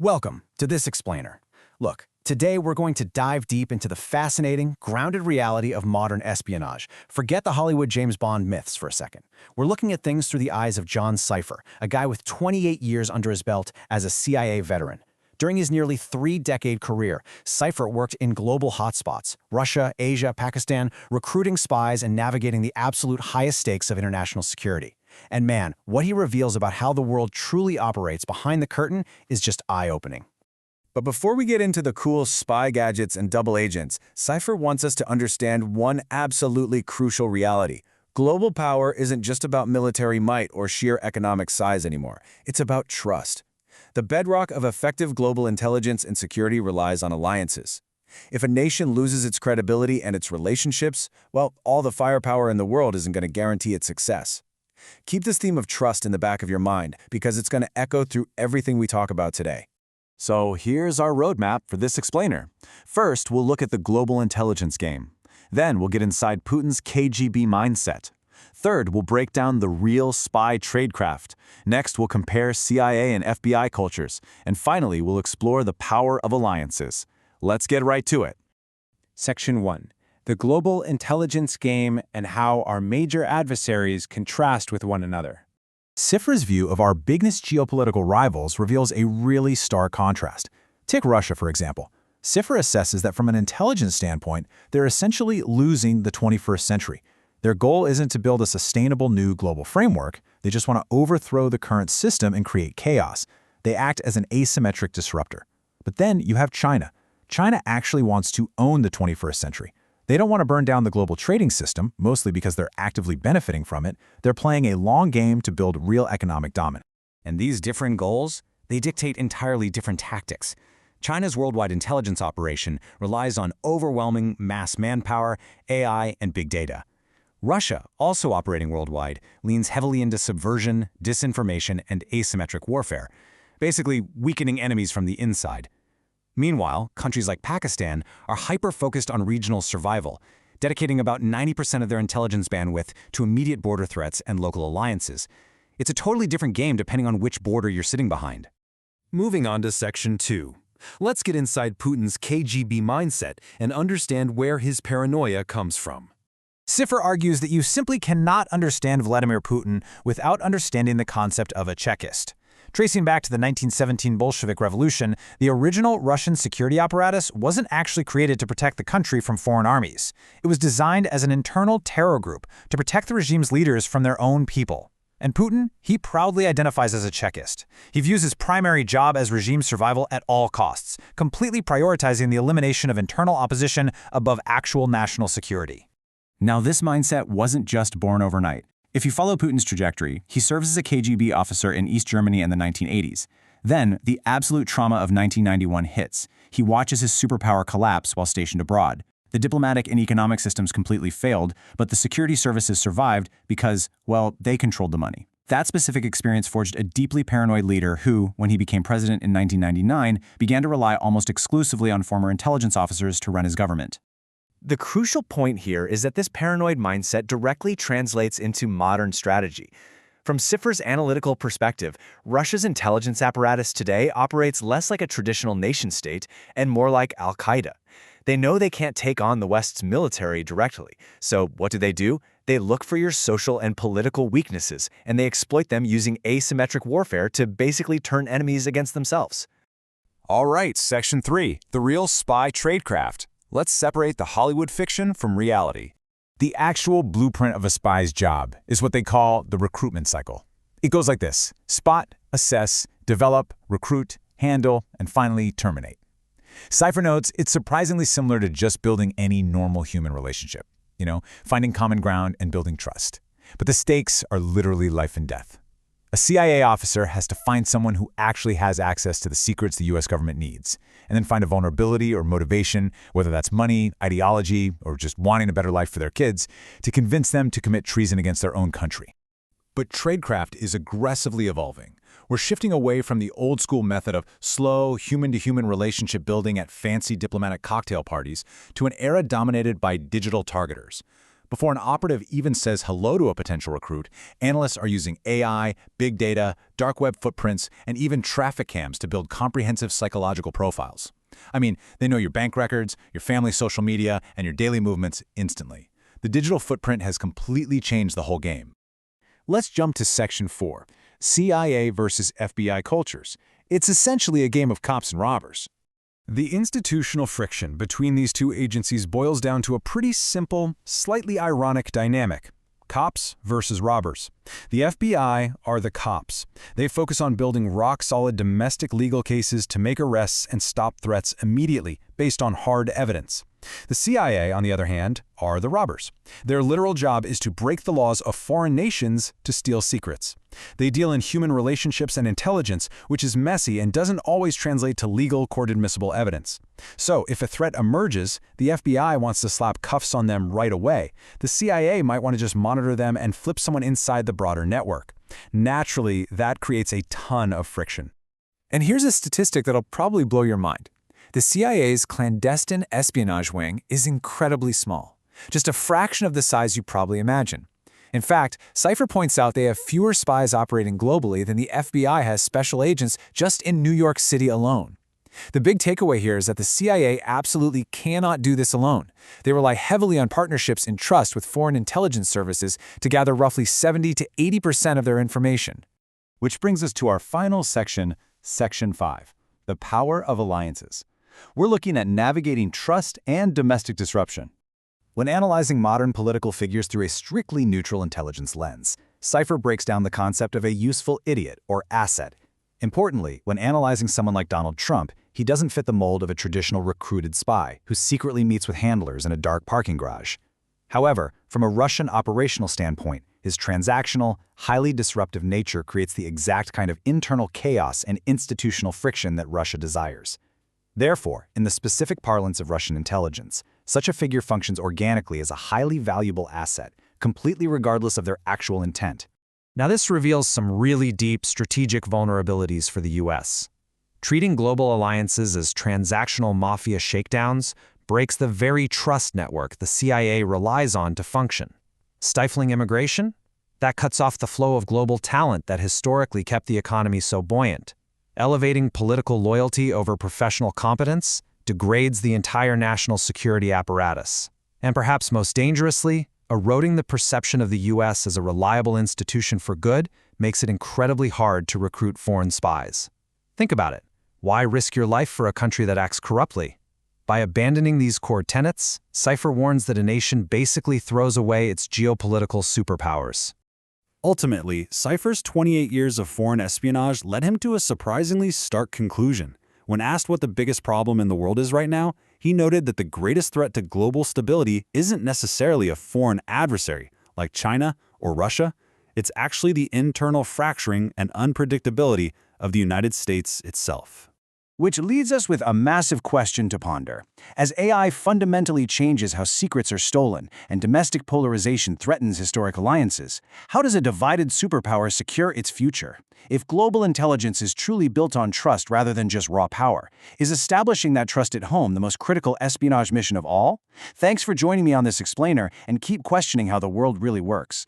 Welcome to This Explainer. Look, today we're going to dive deep into the fascinating, grounded reality of modern espionage. Forget the Hollywood James Bond myths for a second. We're looking at things through the eyes of John Sipher, a guy with 28 years under his belt as a CIA veteran. During his nearly three-decade career, Sipher worked in global hotspots, Russia, Asia, Pakistan, recruiting spies and navigating the absolute highest stakes of international security. And man, what he reveals about how the world truly operates behind the curtain is just eye-opening. But before we get into the cool spy gadgets and double agents, Sipher wants us to understand one absolutely crucial reality. Global power isn't just about military might or sheer economic size anymore. It's about trust. The bedrock of effective global intelligence and security relies on alliances. If a nation loses its credibility and its relationships, well, all the firepower in the world isn't going to guarantee its success. Keep this theme of trust in the back of your mind because it's going to echo through everything we talk about today. So here's our roadmap for this explainer. First, we'll look at the global intelligence game. Then we'll get inside Putin's KGB mindset. Third, we'll break down the real spy tradecraft. Next, we'll compare CIA and FBI cultures. And finally, we'll explore the power of alliances. Let's get right to it. Section 1. The global intelligence game and how our major adversaries contrast with one another. Sipher's view of our biggest geopolitical rivals reveals a really stark contrast. Take Russia, for example. Sipher assesses that from an intelligence standpoint, they're essentially losing the 21st century. Their goal isn't to build a sustainable new global framework. They just want to overthrow the current system and create chaos. They act as an asymmetric disruptor. But then you have China. China actually wants to own the 21st century. They don't want to burn down the global trading system, mostly because they're actively benefiting from it. They're playing a long game to build real economic dominance. And these different goals, they dictate entirely different tactics. China's worldwide intelligence operation relies on overwhelming mass manpower, AI, and big data. Russia, also operating worldwide, leans heavily into subversion, disinformation, and asymmetric warfare, basically weakening enemies from the inside. Meanwhile, countries like Pakistan are hyper-focused on regional survival, dedicating about 90% of their intelligence bandwidth to immediate border threats and local alliances. It's a totally different game depending on which border you're sitting behind. Moving on to Section 2. Let's get inside Putin's KGB mindset and understand where his paranoia comes from. Sipher argues that you simply cannot understand Vladimir Putin without understanding the concept of a Chekist. Tracing back to the 1917 Bolshevik Revolution, the original Russian security apparatus wasn't actually created to protect the country from foreign armies. It was designed as an internal terror group to protect the regime's leaders from their own people. And Putin, he proudly identifies as a Chekist. He views his primary job as regime survival at all costs, completely prioritizing the elimination of internal opposition above actual national security. Now, this mindset wasn't just born overnight. If you follow Putin's trajectory, he serves as a KGB officer in East Germany in the 1980s. Then, the absolute trauma of 1991 hits. He watches his superpower collapse while stationed abroad. The diplomatic and economic systems completely failed, but the security services survived because, well, they controlled the money. That specific experience forged a deeply paranoid leader who, when he became president in 1999, began to rely almost exclusively on former intelligence officers to run his government. The crucial point here is that this paranoid mindset directly translates into modern strategy. From Sipher's analytical perspective, Russia's intelligence apparatus today operates less like a traditional nation-state and more like al-Qaeda. They know they can't take on the West's military directly, so what do? They look for your social and political weaknesses, and they exploit them using asymmetric warfare to basically turn enemies against themselves. All right, Section 3, the real spy tradecraft. Let's separate the Hollywood fiction from reality. The actual blueprint of a spy's job is what they call the recruitment cycle. It goes like this: spot, assess, develop, recruit, handle, and finally terminate. Sipher notes it's surprisingly similar to just building any normal human relationship. Finding common ground and building trust. But the stakes are literally life and death. A CIA officer has to find someone who actually has access to the secrets the US government needs, and then find a vulnerability or motivation, whether that's money, ideology, or just wanting a better life for their kids, to convince them to commit treason against their own country. But tradecraft is aggressively evolving. We're shifting away from the old-school method of slow, human-to-human relationship building at fancy diplomatic cocktail parties to an era dominated by digital targeters. Before an operative even says hello to a potential recruit, analysts are using AI, big data, dark web footprints, and even traffic cams to build comprehensive psychological profiles. I mean, they know your bank records, your family's social media, and your daily movements instantly. The digital footprint has completely changed the whole game. Let's jump to Section 4, CIA versus FBI cultures. It's essentially a game of cops and robbers. The institutional friction between these two agencies boils down to a pretty simple, slightly ironic dynamic. Cops versus robbers. The FBI are the cops. They focus on building rock-solid domestic legal cases to make arrests and stop threats immediately, based on hard evidence. The CIA, on the other hand, are the robbers. Their literal job is to break the laws of foreign nations to steal secrets. They deal in human relationships and intelligence, which is messy and doesn't always translate to legal, court-admissible evidence. So, if a threat emerges, the FBI wants to slap cuffs on them right away. The CIA might want to just monitor them and flip someone inside the broader network. Naturally, that creates a ton of friction. And here's a statistic that'll probably blow your mind. The CIA's clandestine espionage wing is incredibly small, just a fraction of the size you probably imagine. In fact, Sipher points out they have fewer spies operating globally than the FBI has special agents just in New York City alone. The big takeaway here is that the CIA absolutely cannot do this alone. They rely heavily on partnerships and trust with foreign intelligence services to gather roughly 70 to 80% of their information. Which brings us to our final section, Section 5, the power of alliances. We're looking at navigating trust and domestic disruption. When analyzing modern political figures through a strictly neutral intelligence lens, Sipher breaks down the concept of a useful idiot or asset. Importantly, when analyzing someone like Donald Trump, he doesn't fit the mold of a traditional recruited spy who secretly meets with handlers in a dark parking garage. However, from a Russian operational standpoint, his transactional, highly disruptive nature creates the exact kind of internal chaos and institutional friction that Russia desires. Therefore, in the specific parlance of Russian intelligence, such a figure functions organically as a highly valuable asset, completely regardless of their actual intent. Now this reveals some really deep strategic vulnerabilities for the US. Treating global alliances as transactional mafia shakedowns breaks the very trust network the CIA relies on to function. Stifling immigration? That cuts off the flow of global talent that historically kept the economy so buoyant. Elevating political loyalty over professional competence degrades the entire national security apparatus. And perhaps most dangerously, eroding the perception of the US as a reliable institution for good makes it incredibly hard to recruit foreign spies. Think about it. Why risk your life for a country that acts corruptly? By abandoning these core tenets, Sipher warns that a nation basically throws away its geopolitical superpowers. Ultimately, Sipher's 28 years of foreign espionage led him to a surprisingly stark conclusion. When asked what the biggest problem in the world is right now, he noted that the greatest threat to global stability isn't necessarily a foreign adversary, like China or Russia. It's actually the internal fracturing and unpredictability of the United States itself. Which leads us with a massive question to ponder. As AI fundamentally changes how secrets are stolen and domestic polarization threatens historic alliances, how does a divided superpower secure its future? If global intelligence is truly built on trust rather than just raw power, is establishing that trust at home the most critical espionage mission of all? Thanks for joining me on this explainer, and keep questioning how the world really works.